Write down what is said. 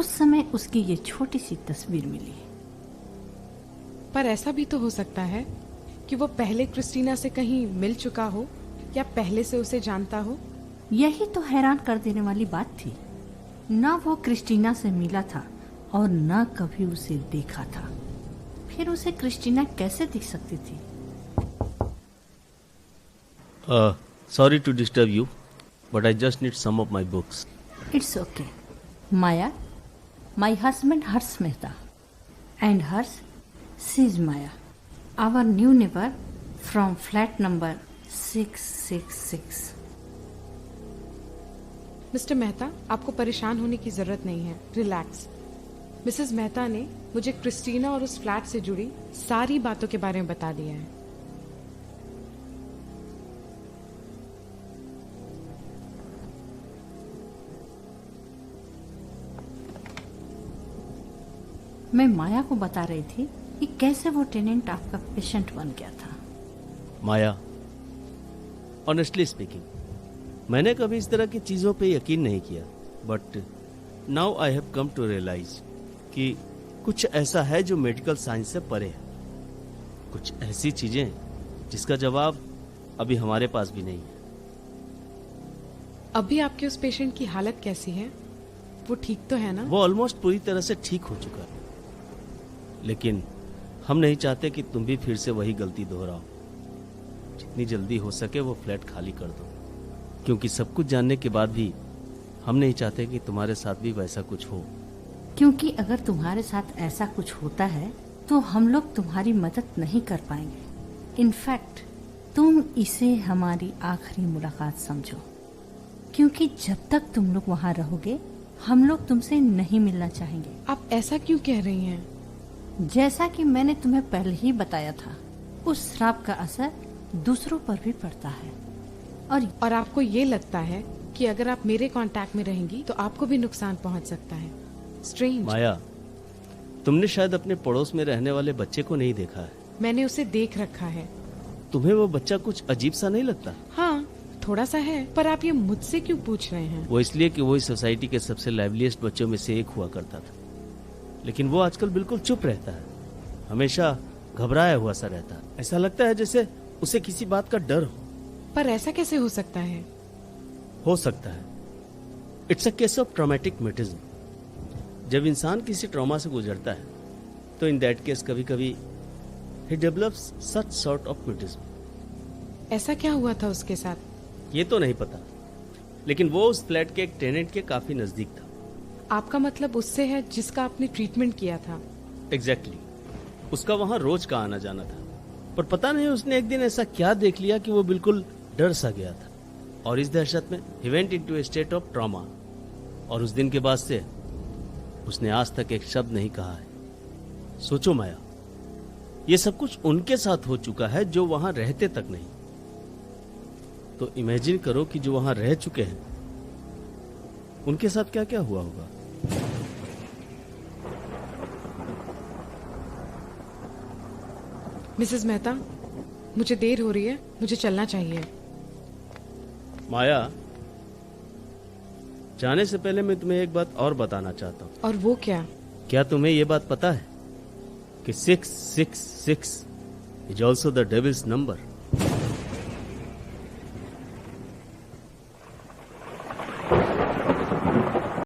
उस समय उसकी ये छोटी सी तस्वीर मिली। पर ऐसा भी तो हो सकता है कि वो पहले क्रिस्टीना से कहीं मिल चुका हो या पहले से उसे जानता हो। यही तो हैरान कर देने वाली बात थी। न वो क्रिस्टीना से मिला था और न कभी उसे देखा था। फिर उसे क्रिस्टीना कैसे दिख सकती थी? Sorry to disturb you, but I just need some of my books. It's okay. Maya, my husband Harsh Mehta, and Harsh, she's Maya, our new neighbor from flat number 666. Mister Mehta, आपको परेशान होने की जरूरत नहीं है। रिलैक्स। मिसेस मेहता ने मुझे Christina और उस फ्लैट से जुड़ी सारी बातों के बारे में बता दिया है। मैं माया को बता रही थी कि कैसे वो टेनेंट आपका पेशेंट बन गया था। माया, ऑनेस्टली स्पीकिंग, मैंने कभी इस तरह की चीजों पे यकीन नहीं किया, but now I have come to realise कि कुछ ऐसा है जो मेडिकल साइंस से परे है। कुछ ऐसी चीजें जिसका जवाब अभी हमारे पास भी नहीं है। अभी आपके उस पेशेंट की हालत कैसी है? वो ठीक तो है ना? वो ऑलमोस्ट पूरी तरह से ठीक हो चुका है, लेकिन हम नहीं चाहते कि तुम भी फिर से वही गलती दोहराओ। जितनी जल्दी हो सके वो फ्लैट खाली कर दो, क्योंकि सब कुछ जानने के बाद भी हम नहीं चाहते कि तुम्हारे साथ भी वैसा कुछ हो। क्योंकि अगर तुम्हारे साथ ऐसा कुछ होता है तो हम लोग तुम्हारी मदद नहीं कर पाएंगे। इनफैक्ट तुम इसे हमारी आखिरी मुलाकात समझो, क्योंकि जब तक तुम लोग वहाँ रहोगे हम लोग तुमसे नहीं मिलना चाहेंगे। आप ऐसा क्यों कह रही हैं? जैसा कि मैंने तुम्हें पहले ही बताया था, उस श्राप का असर दूसरों पर भी पड़ता है। और आपको ये लगता है कि अगर आप मेरे कांटेक्ट में रहेंगी तो आपको भी नुकसान पहुंच सकता है। स्ट्रेंज। माया, तुमने शायद अपने पड़ोस में रहने वाले बच्चे को नहीं देखा है। मैंने उसे देख रखा है। तुम्हें वो बच्चा कुछ अजीब सा नहीं लगता? हाँ, थोड़ा सा है, पर आप ये मुझसे क्यों पूछ रहे हैं? वो इसलिए कि वो इस सोसाइटी के सबसे लाइवलीस्ट बच्चों में से एक हुआ करता था, लेकिन वो आजकल बिल्कुल चुप रहता है, हमेशा घबराया हुआ सा रहता है। ऐसा लगता है जैसे उसे किसी बात का डर हो। पर ऐसा कैसे हो सकता है? हो सकता है it's a case of traumatic mutism. जब इंसान किसी ट्रॉमा से गुजरता है तो इन दैट केस कभी कभी ही develops such sort of mutism. ऐसा क्या हुआ था उसके साथ? ये तो नहीं पता, लेकिन वो उस फ्लैट के एक टेनेंट के काफी नजदीक था। आपका मतलब उससे है जिसका आपने ट्रीटमेंट किया था? एग्जैक्टली। उसका वहां रोज का आना जाना था, पर पता नहीं उसने एक दिन ऐसा क्या देख लिया कि वो बिल्कुल डर सा गया था, और इस दहशत में he went into A state of trauma. और उस दिन के बाद से उसने आज तक एक शब्द नहीं कहा है। सोचो माया, ये सब कुछ उनके साथ हो चुका है जो वहां रहते तक नहीं। तो इमेजिन करो कि जो वहां रह चुके हैं उनके साथ क्या क्या हुआ होगा। मिसेस मेहता, मुझे देर हो रही है, मुझे चलना चाहिए। माया, जाने से पहले मैं तुम्हें एक बात और बताना चाहता हूँ। और वो क्या? क्या तुम्हें ये बात पता है कि 666 is also the devil's number?